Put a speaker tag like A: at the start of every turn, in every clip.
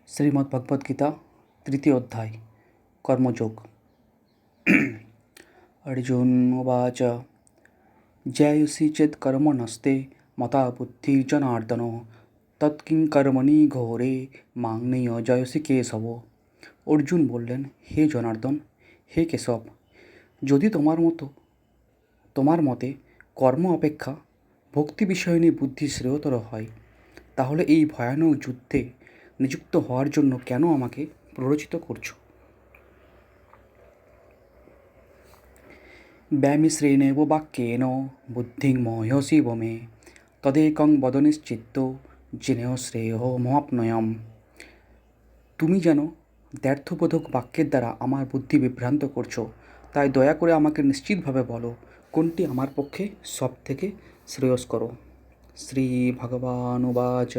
A: শ্রীমদ্ভগবদ্গীতা তৃতীয় অধ্যায় কর্মযোগ। অর্জুন উবাচ জ্যায়সি চেৎ কর্মণস্তে মতা বুদ্ধির্জনার্দন তৎকিং কর্মণি ঘোরে মাং নিয়োজয়সি কেশব। অর্জুন বললেন, হে জনার্দন, হে কেশব, যদি তোমার মতে কর্ম অপেক্ষা ভক্তি বিষয়নী বুদ্ধি শ্রেয়তর হয়, তাহলে এই ভয়ানক যুদ্ধে নিযুক্ত হওয়ার জন্য কেন আমাকে প্ররোচিত করছো? ব্যামিশ্রেণেব বাক্যেন বুদ্ধিং মোহ্যসি মে তদেকং বদ নিশ্চিত্ত জেনেহ শ্রেয় মহাপ্নয়ম। তুমি যেন দ্ব্যর্থবোধক বাক্যের দ্বারা আমার বুদ্ধি বিভ্রান্ত করছো, তাই দয়া করে আমাকে নিশ্চিতভাবে বলো, কোনটি আমার পক্ষে সব থেকে শ্রেয়স্কর। শ্রী ভগবানুবাচ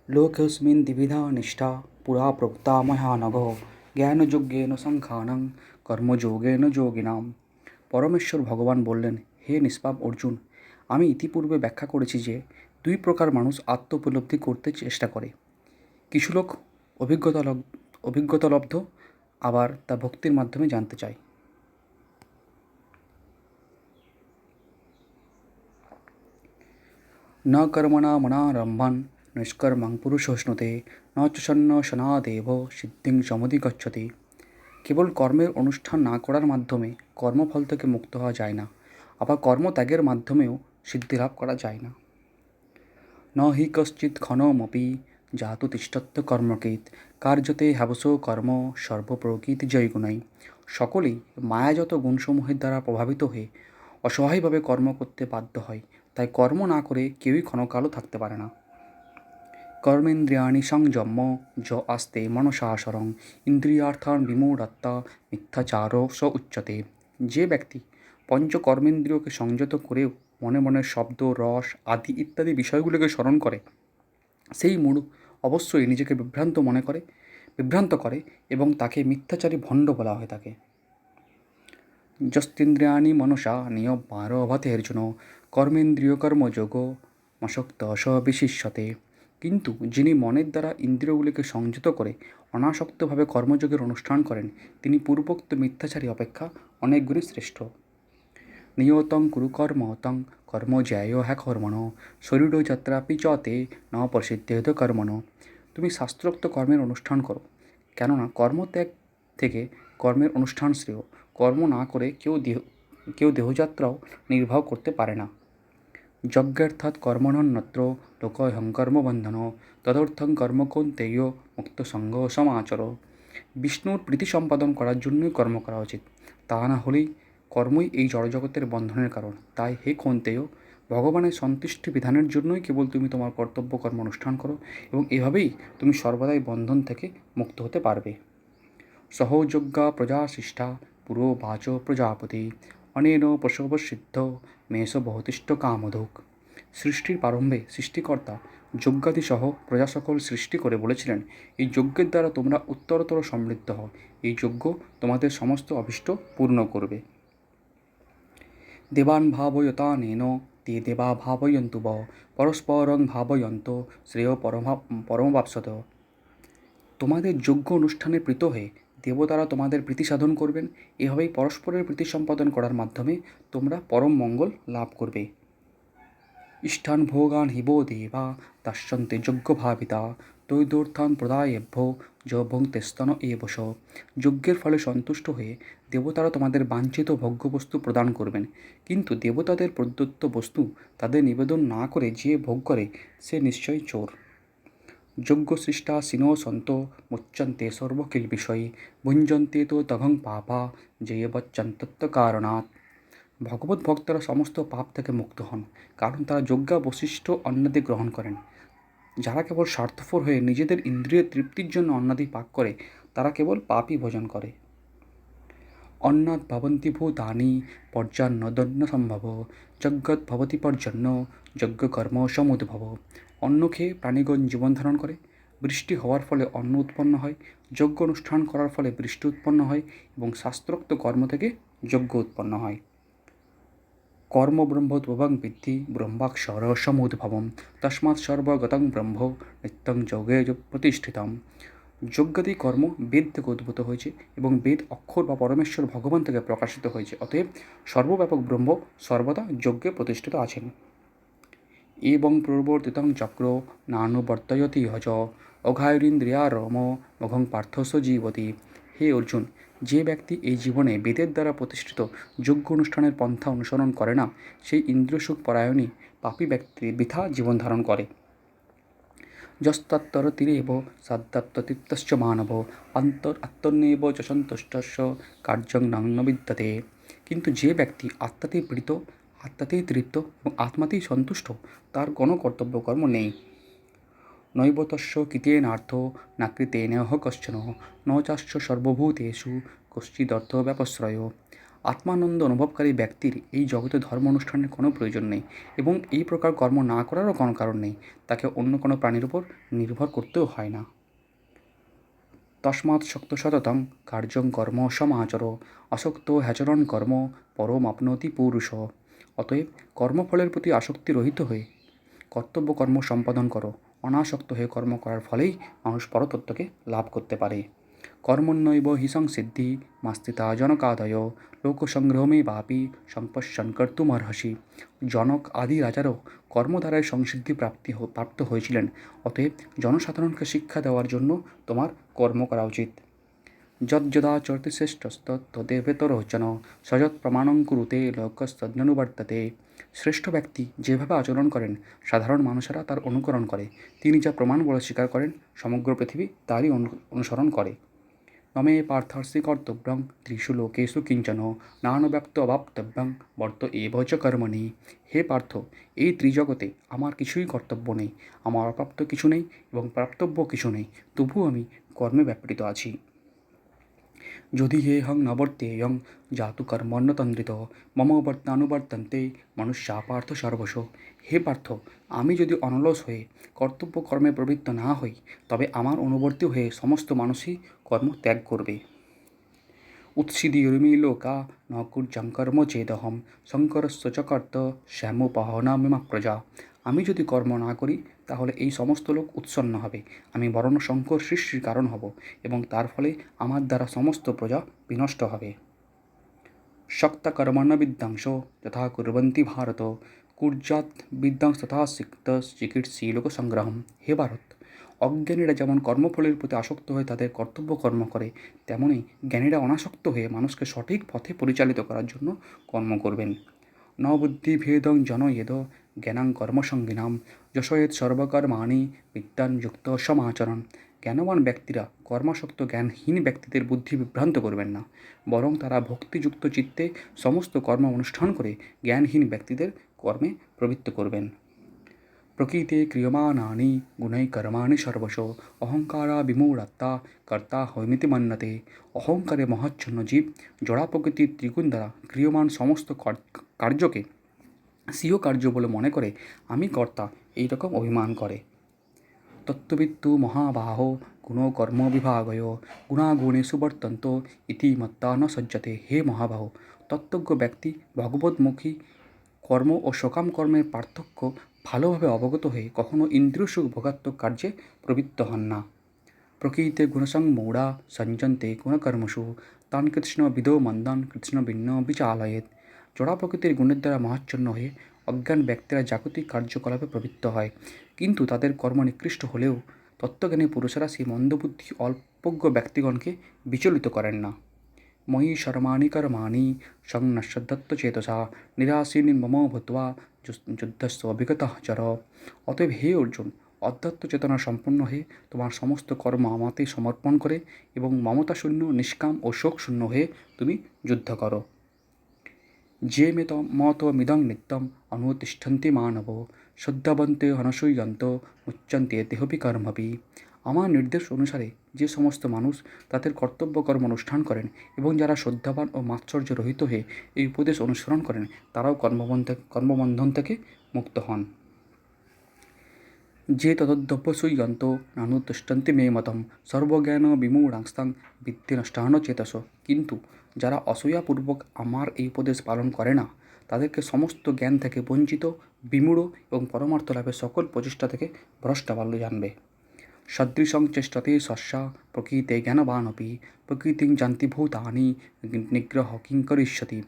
A: লোকেऽস্মিन् দ্বিবিধা নিষ্ঠা পুরা প্रोक्ता মহানঘ জ্ঞানযোগেন সাংখ্যানাং কর্মযোগেন যোগিনাম। পরমেশ্বর ভগবান বললেন, হে নিষ্পাপ অর্জুন, আমি ইতিপূর্বে ব্যাখ্যা করেছি যে দুই প্রকার মানুষ আত্ম উপলব্ধি করতে চেষ্টা করে। কিছু লোক অভিজ্ঞতালব্ধ, আবার তা ভক্তির মাধ্যমে জানতে চায়। ন কর্মণা মনারম্ভান নিষ্কর্মং পুরুষোষ্ণুতে ন চ সন্ন্যাসনাদেব সিদ্ধিং সমধিগচ্ছতি। কেবল কর্মের অনুষ্ঠান না করার মাধ্যমে কর্মফল থেকে মুক্ত হওয়া যায় না, আবার কর্মত্যাগের মাধ্যমেও সিদ্ধিলাভ করা যায় না। ন হি কশ্চিৎ ক্ষণমপি জাতু তিষ্ঠত্য কর্মকৃৎ কার্যতে হ্যাবসো কর্ম সর্বপ্রকৃতি জয়গুণাই। সকলেই মায়াজাত গুণসমূহের দ্বারা প্রভাবিত হয়ে অসহায়ভাবে কর্ম করতে বাধ্য হয়, তাই কর্ম না করে কেউই ক্ষণকালও থাকতে পারে না। কর্মেন্দ্রিয়াণি সংযম্য য আস্তে মনসাসরং ইন্দ্রিয়ার্থান বিমূঢ়ত্বা মিথ্যাচার স উচ্যতে। যে ব্যক্তি পঞ্চকর্মেন্দ্রিয়কে সংযত করেও মনে মনে শব্দ, রস আদি ইত্যাদি বিষয়গুলোকে স্মরণ করে, সেই মূঢ় অবশ্যই নিজেকে বিভ্রান্ত করে এবং তাকে মিথ্যাচারী ভণ্ড বলা হয়ে থাকে। যস্তেন্দ্রিয়াণি মনসা নিয়ম্যারভতে অর্জুন কর্মেন্দ্রিয় কর্মযোগ মশক্ত স বিশিষ্যতে। কিন্তু যিনি মনের দ্বারা ইন্দ্রিয়গুলিকে সংযত করে অনাসক্তভাবে কর্মযোগের অনুষ্ঠান করেন, তিনি পূর্বোক্ত মিথ্যাচারী অপেক্ষা অনেক গুণে শ্রেষ্ঠ। নিয়তং কুরু কর্মতং কর্ম জ্যায় হ্যাকর্মণ শরীর যাত্রাপি চতে ন প্রসিদ্ধেত কর্মণ। তুমি শাস্ত্রোক্ত কর্মের অনুষ্ঠান করো, কেননা কর্মত্যাগ থেকে কর্মের অনুষ্ঠান শ্রেয়। কর্ম না করে কেউ দেহযাত্রাও নির্বাহ করতে পারে না। যজ্ঞার্থাৎ কর্মণন্যত্র লোকহং কর্মবন্ধন তদর্থং কর্ম কৌন্তেয় মুক্তসঙ্গ সমাচর। বিষ্ণুর প্রীতি সম্পাদন করার জন্যই কর্ম করা উচিত, তা না হলেই কর্মই এই জড়জগতের বন্ধনের কারণ। তাই হে কৌন্তেয়, ভগবানের সন্তুষ্টি বিধানের জন্যই কেবল তুমি তোমার কর্তব্য কর্ম অনুষ্ঠান করো, এবং এভাবেই তুমি সর্বদাই বন্ধন থেকে মুক্ত হতে পারবে। সহযোগ্যা প্রজা শিষ্টা পুরো বাচ প্রজাপতি অনেন প্রসবসিদ্ধ মেষ বহুতিষ্ঠ কামধুক। সৃষ্টির প্রারম্ভে সৃষ্টিকর্তা যজ্ঞাদি সহ প্রজা সকল সৃষ্টি করে বলেছিলেন, এই যজ্ঞের দ্বারা তোমরা উত্তরতর সমৃদ্ধ হও, এই যজ্ঞ তোমাদের সমস্ত অভীষ্ট পূর্ণ করবে। দেবান ভাবয়তানেন তে দেবা ভাবয়ন্তু ব পরস্পরং ভাবয়ন্ত শ্রেয় পরমবাপ্সত। তোমাদের যজ্ঞ অনুষ্ঠানে প্রীত হয়ে দেবতারা তোমাদের প্রীতি সাধন করবেন। এভাবেই পরস্পরের প্রীতি সম্পাদন করার মাধ্যমে তোমরা পরম মঙ্গল লাভ করবে। ইষ্ঠান ভোগান হিবো দেবা দাস্যন্তে যজ্ঞভাবিতা তৈদোর্থান প্রদায়েভ্য য ভুঙ্ক্তে স্তন এবস। যজ্ঞের ফলে সন্তুষ্ট হয়ে দেবতারা তোমাদের বাঞ্ছিত ভোগ্যবস্তু প্রদান করবেন, কিন্তু দেবতাদের প্রদত্ত বস্তু তাদের নিবেদন না করে যে ভোগ করে সে নিশ্চয়ই চোর। যজ্ঞসৃষ্টা সিনো সন্ত মুচ্যন্তে সর্বকিল বিষয়ী ভুঞ্জন্তে তো তঘং পাপা জয়বচ্চন্তত্ব কারণাৎ। ভগবত ভক্তরা সমস্ত পাপ থেকে মুক্ত হন, কারণ তারা যজ্ঞাবশিষ্ট অন্নাদি গ্রহণ করেন। যারা কেবল স্বার্থপর হয়ে নিজেদের ইন্দ্রিয় তৃপ্তির জন্য অন্নাদি পাক করে, তারা কেবল পাপই ভোজন করে। অন্নাৎ ভবন্তি ভূতানি পর্যান্নদন্য সম্ভব যজ্ঞৎ ভবতি পর্জন্য যজ্ঞকর্ম সমুদ্ভব। অন্ন খেয়ে প্রাণীগণ জীবন ধারণ করে, বৃষ্টি হওয়ার ফলে অন্ন উৎপন্ন হয়, যজ্ঞ অনুষ্ঠান করার ফলে বৃষ্টি উৎপন্ন হয় এবং শাস্ত্রোক্ত কর্ম থেকে যজ্ঞ উৎপন্ন হয়। কর্মব্রহ্মোদ্ভবং বিদ্ধি ব্রহ্মাক্ষর সমুদ্ভবম তস্মাৎ সর্বগতং ব্রহ্ম নিত্যং যোগে প্রতিষ্ঠিতম। যজ্ঞাদি কর্ম বেদ থেকে উদ্ভূত হয়েছে এবং বেদ অক্ষর বা পরমেশ্বর ভগবান থেকে প্রকাশিত হয়েছে, অতএব সর্বব্যাপক ব্রহ্ম সর্বদা যজ্ঞে প্রতিষ্ঠিত আছেন। এবং প্রবর্তিতং চক্র নানুবর্তয়তি হচ অঘায়রিন্দ্রিয়ারম মঘং পার্থস্ব জীবতি। হে অর্জুন, যে ব্যক্তি এই জীবনে বেদের দ্বারা প্রতিষ্ঠিত যজ্ঞ অনুষ্ঠানের পন্থা অনুসরণ করে না, সেই ইন্দ্রিয়সুখ পরায়ণী পাপী ব্যক্তি বৃথা জীবন ধারণ করে। যস্তত্তরতিরেব সদ্দত্ততীর্থশ্চ মানব আত্মন্যেব চ সন্তুষ্টস্য কার্যং ন বিদ্যতে। কিন্তু যে ব্যক্তি আত্মাতেই প্রীত, আত্মাতেই তৃপ্ত এবং আত্মাতেই সন্তুষ্ট, তার কোনো কর্তব্য কর্ম নেই। নৈব তস্য কৃতেনার্থ না কৃতেনহ কশ্চন ন চাস্য সর্বভূতেষু কশ্চিদর্থ ব্যপশ্রয়। আত্মানন্দ অনুভবকারী ব্যক্তির এই জগতে ধর্ম অনুষ্ঠানের কোনো প্রয়োজন নেই এবং এই প্রকার কর্ম না করারও কোনো কারণ নেই। তাকে অন্য কোনো প্রাণীর উপর নির্ভর করতেও হয় না। তস্মাৎ শক্ত সততং কার্যং কর্ম সমাচর আসক্ত হ্যাচরণ কর্ম পরমাপ্নোতি পুরুষ। অতএব কর্মফলের প্রতি আসক্তি রহিত হয়ে কর্তব্য কর্ম সম্পাদন করো। অনাসক্ত হয়ে কর্ম করার ফলেই মানুষ পরতত্ত্বকে লাভ করতে পারে। কর্মণ্যৈব হি সংসিদ্ধি মাস্তিতা জনকাদয় লোকসংগ্রহমে বাপি সংপশ্যন কর্তুমর্হসি। জনক আদি রাজারও কর্মদ্বারায় সংসিদ্ধি প্রাপ্ত হয়েছিলেন, অতএব জনসাধারণকে শিক্ষা দেওয়ার জন্য তোমার কর্ম করা উচিত। যদ্যদাচরতি শ্রেষ্ঠস্তদেবেতরোচন সযৎ প্রমাণং কুরুতে লোকস্তদনুবর্ততে। শ্রেষ্ঠ ব্যক্তি যেভাবে আচরণ করেন সাধারণ মানুষেরা তার অনুকরণ করে। তিনি যা প্রমাণ বলে স্বীকার করেন সমগ্র পৃথিবী তারই অনুসরণ করে। নমে পার্থার্সি কর্তব্যং ত্রিষু লোকেষু কিঞ্চন নানুব্যক্ত অবাপ্তব্যং বর্ত এব চ কর্মণি। হে পার্থ, এই ত্রিজগতে আমার কিছুই কর্তব্য নেই, আমার অপ্রাপ্ত কিছু নেই এবং প্রাপ্তব্য কিছু নেই, তবুও আমি কর্মে ব্যাপৃত আছি। যদি হেহং নবর্তেয়ং জাতু কর্মণ্যতন্দ্রিত মম বর্তানুবর্তন্তে মনুষ্যা পার্থ সর্বশ। হে পার্থ, আমি যদি অনলস হয়ে কর্তব্য কর্মে প্রবৃত্ত না হই, তবে আমার অনুবর্তী হয়ে সমস্ত মানুষই কর্ম ত্যাগ করবে। উৎসিদিয়ুর্মি লোকা ন কুর্যাং কর্ম চেদহম শঙ্করস্য চ কর্ত শ্যামোপহনামিমা প্রজা। আমি যদি কর্ম না করি তাহলে এই সমস্ত লোক উৎসন্ন হবে, আমি বরং শঙ্কর সৃষ্টির কারণ হব এবং তার ফলে আমার দ্বারা সমস্ত প্রজা বিনষ্ট হবে। শক্তা কর্মণ্য বিদ্যাংশ যথা কুর্বন্তি ভারত কুর্যাৎ বিদ্যাংশ তথা সিক্ত চিকিৎসী লোক সংগ্রহম। হে ভারত, অজ্ঞানীরা যেমন কর্মফলের প্রতি আসক্ত হয়ে তাদের কর্তব্য কর্ম করে, তেমনি জ্ঞানীরা অনাসক্ত হয়ে মানুষকে সঠিক পথে পরিচালিত করার জন্য কর্ম করবেন। ন বুদ্ধিভেদং জনয়েদ জ্ঞানাং কর্মসঙ্গিনাম যশয়েৎ সর্বকর্মাণি বিদ্যান যুক্ত সমাচরণ। জ্ঞানবান ব্যক্তিরা কর্মাসক্ত জ্ঞানহীন ব্যক্তিদের বুদ্ধি বিভ্রান্ত করবেন না, বরং তারা ভক্তিযুক্ত চিত্তে সমস্ত কর্ম অনুষ্ঠান করে জ্ঞানহীন ব্যক্তিদের কর্মে প্রবৃত্ত করবেন। প্রকৃতে ক্রিয়মাণানি গুণৈ কর্মাণি সর্বশ অহংকারা বিমূঢ়াত্মা কর্তা হৈমিতি মন্যতে। অহংকারে মহাচ্ছন্ন জীব জড়া প্রকৃতির ত্রিগুণ দ্বারা ক্রিয়মান সমস্ত কার্যকে স্বীয় কার্য বলে মনে করে আমি কর্তা এইরকম অভিমান করে। তত্ত্ববিত্তু মহাবাহো গুণকর্ম বিভাগয় গুণাগুণেষু বর্তন্ত ইতি মত্তা ন সজ্জতে। হে মহাবাহ, তত্ত্বজ্ঞ ব্যক্তি ভগবদ্মুখী কর্ম ও সকাম কর্মের পার্থক্য ভালোভাবে অবগত হয়ে কখনো ইন্দ্রিয়সুখ ভোগাত্মক কার্যে প্রবৃত্ত হন না। প্রকৃতে গুণসংমূঢ়া সঞ্জন্তে গুণকর্মসু তান কৃষ্ণ বিদো মন্দান কৃষ্ণ ভিন্ন বিচালয়েৎ। জড়া প্রকৃতির গুণের দ্বারা মহাচ্ছন্ন হয়ে অজ্ঞান ব্যক্তিরা জাগতিক কার্যকলাপে প্রবৃত্ত হয়, কিন্তু তাদের কর্ম নিকৃষ্ট হলেও তত্ত্বজ্ঞানী পুরুষেরা সেই মন্দবুদ্ধি অল্পজ্ঞ ব্যক্তিগণকে বিচলিত করেন না। ময়ি শর্মাণি কর্মাণি সংনশ্যদত্ত চেতসা নিরাসীন মম ভূত্বা যুদ্ধস্ব অভিজ্ঞতা চর। অতএব হে অর্জুন, অধ্যাত্ম চেতনা সম্পন্ন হয়ে তোমার সমস্ত কর্ম আমাতে সমর্পণ করে এবং মমতাশূন্য নিষ্কাম ও শোকশূন্য হয়ে তুমি যুদ্ধ করো। যে মতমিদং নিত্যম অনুতিষ্ঠন্তি মানব শ্রদ্ধাবন্তে অনসূয়ন্ত মুচ্যন্তে দেহপি কর্মভি। আমার নির্দেশ অনুসারে যে সমস্ত মানুষ তাদের কর্তব্য কর্ম অনুষ্ঠান করেন এবং যারা শ্রদ্ধাবান ও মাৎসর্য রহিত হয়ে এই উপদেশ অনুসরণ করেন, তারাও কর্মবন্ধন থেকে মুক্ত হন। যে তদধ্যভ্যসূয়ন্ত নানুতিষ্ঠন্তি মে মতম সর্বজ্ঞান বিমূঢ়াংস্তাং বিদ্ধি নষ্টান চেতস। কিন্তু যারা অসূয়াপূর্বক আমার এই উপদেশ পালন করে না, তাদেরকে সমস্ত জ্ঞান থেকে বঞ্চিত, বিমূঢ় এবং পরমার্থ লাভের সকল প্রচেষ্টা থেকে ভ্রষ্ট বলে জানবে। সদৃশং চেষ্টতে সস্যা প্রকৃতে জ্ঞানবানপি প্রকৃতিং জানতি ভূতানি নিগ্রহ কিং করিষ্যতি।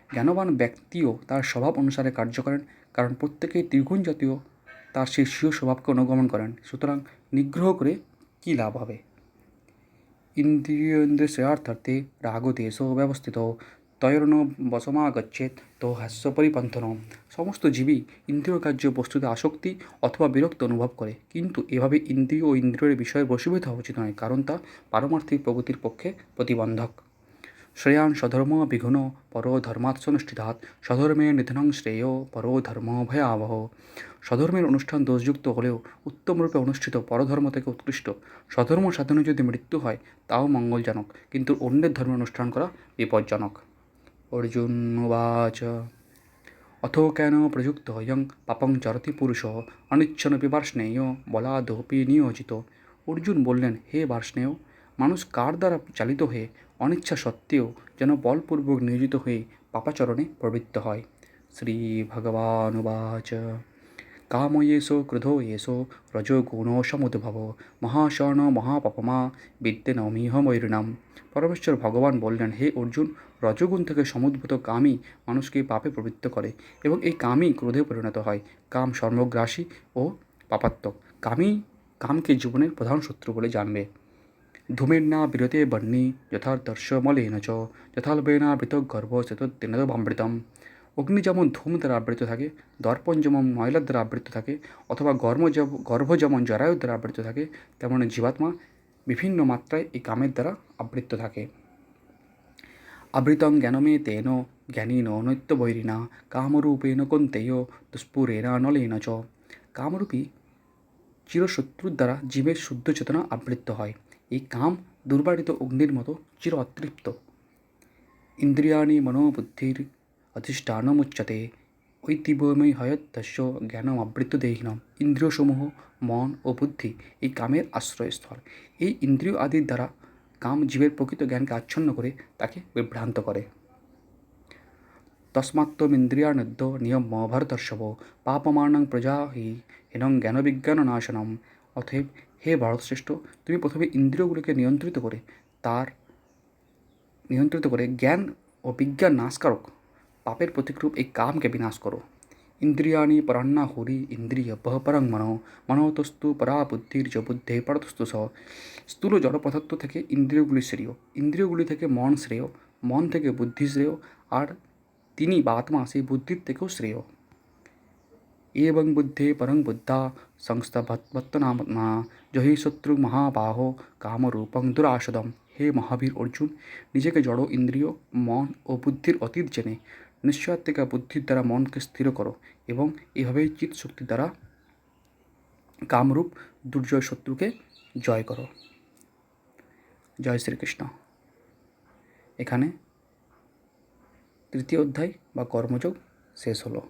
A: জ্ঞানবান ব্যক্তিও তার স্বভাব অনুসারে কার্য করেন, কারণ প্রত্যেকেই ত্রিগুণ জাতীয় তার সেই স্বীয় স্বভাবকে অনুগমন করেন। সুতরাং নিগ্রহ করে কী লাভ হবে? ইন্দ্রিয়েন্দ্রিয়ার্থার্থে রাগদেশো ব্যবস্থিত তৈর্ন বশমাগচ্ছেদ তো হাস্য পরিপন্থন। সমস্ত জীবই ইন্দ্রিয় কার্য বস্তুতে আসক্তি অথবা বিরক্ত অনুভব করে, কিন্তু এভাবে ইন্দ্রিয় ও ইন্দ্রিয়ের বিষয়ে বশীভূত হওয়া উচিত নয়, কারণ তা পারমার্থিক প্রগতির পক্ষে প্রতিবন্ধক। শ্রেয়ান স্বধর্ম বিঘ্ন পরো ধর্মাৎসনুষ্ঠিতাৎ স্বধর্মে নিধনং শ্রেয় পরো ধর্ম ভয়াবহ। স্বধর্মের অনুষ্ঠান দোষযুক্ত হলেও উত্তমরূপে অনুষ্ঠিত পরধর্ম থেকে উৎকৃষ্ট। স্বধর্ম সাধনে যদি মৃত্যু হয় তাও মঙ্গলজনক, কিন্তু অন্যের ধর্ম অনুষ্ঠান করা বিপজ্জনক। অর্জুন উবাচ অথো কেন প্রযুক্ত হয়ং পাপং চরতি পুরুষ অনিচ্ছনপি বার্ষ্ণেয় বলাদপি নিয়োজিত। অর্জুন বললেন, হে বার্ষ্ণেয়, মানুষ কার দ্বারা চালিত হয়ে অনিচ্ছা সত্ত্বেও যেন বলপূর্বক নিয়োজিত হয়ে পাপাচরণে প্রবৃত্ত হয়। শ্রী ভগবানুবাচ কাময়েষো ক্রোধো এষো রজোগুণো সমুদ্ভব মহাশন মহাপাপমা বিদ্যেনমিহ ময়ূরিণাম। পরমেশ্বর ভগবান বললেন, হে অর্জুন, রজোগুণ থেকে সমুদ্ভূত কামই মানুষকে পাপে প্রবৃত্ত করে এবং এই কামই ক্রোধে পরিণত হয়। কাম সর্বগ্রাসী ও পাপাত্মক। কামকে জীবনের প্রধান শত্রু বলে জানবে। ধূমের্না বিরতে বহ্নি যথার্দর্শ মলেন চ যথাল্পেনাবৃত গর্ভ চেতোত্তেনামৃতম। অগ্নি যেমন ধূম দ্বারা আবৃত থাকে, দর্পণ যেমন ময়লার দ্বারা আবৃত থাকে, অথবা গর্ভ যেমন জরায়ুর দ্বারা আবৃত থাকে, তেমন জীবাত্মা বিভিন্ন মাত্রায় এই কামের দ্বারা আবৃত থাকে। আবৃতং জ্ঞানমে তেন জ্ঞানীন নৈত্যবৈরিণা কামরূপেণ কন্তেয় দুষ্পুরেণা নলেন চ। কামরূপী চিরশত্রুর দ্বারা জীবের শুদ্ধ চেতনা আবৃত হয়। এই কাম দুর্বারিত অগ্নির মতো চির অতৃপ্ত। ইন্দ্রিয়াণি মনোবুদ্ধির অধিষ্ঠানমুচ্যতে ঐতিব্যময় হয়তস্য জ্ঞানম আবৃত দেহিনম। ইন্দ্রিয়সমূহ, মন ও বুদ্ধি এই কামের আশ্রয়স্থল। এই ইন্দ্রিয় আদির দ্বারা কাম জীবের প্রকৃত জ্ঞানকে আচ্ছন্ন করে তাকে বিভ্রান্ত করে। তস্মাত্ত্বমিন্দ্রিয়াণুদ্ধ নিয়ম ভরতর্ষভ পাপমানং প্রজা হি হেনং জ্ঞানবিজ্ঞান নাশনম। অতএব হে ভরতশ্রেষ্ঠ, তুমি প্রথমে ইন্দ্রিয়গুলিকে নিয়ন্ত্রিত করে জ্ঞান ও বিজ্ঞান নাশকারক পাপের প্রতিক্রূপ এই কামকে বিনাশ করো। ইন্দ্রিয়াণি পরান্না হুরি ইন্দ্রিয় পরং মনোতস্তু পরা বুদ্ধির চ বুদ্ধে পরতস্তু স। স্থূল জড় পদার্থ থেকে ইন্দ্রিয়গুলি শ্রেয়, ইন্দ্রিয়গুলি থেকে মন শ্রেয়, মন থেকে বুদ্ধি শ্রেয়, আর তিনি বা আত্মা সেই বুদ্ধির থেকেও শ্রেয়। এবং বুদ্ধে পরং বুদ্ধা সংস্থভত্তনামা জহি শত্রু মহাবাহ কামরূপং দুরাসদম। হে মহাবীর অর্জুন, নিজেকে জড় ইন্দ্রিয়, মন ও বুদ্ধির অতীত জেনে নিশ্চয়াত্মিকা বুদ্ধির দ্বারা মনকে স্থির করো এবং এভাবেই চিৎ শক্তি দ্বারা কামরূপ দুর্জয় শত্রুকে জয় করো। জয় শ্রীকৃষ্ণ। এখানে তৃতীয় অধ্যায় বা কর্মযোগ শেষ হলো।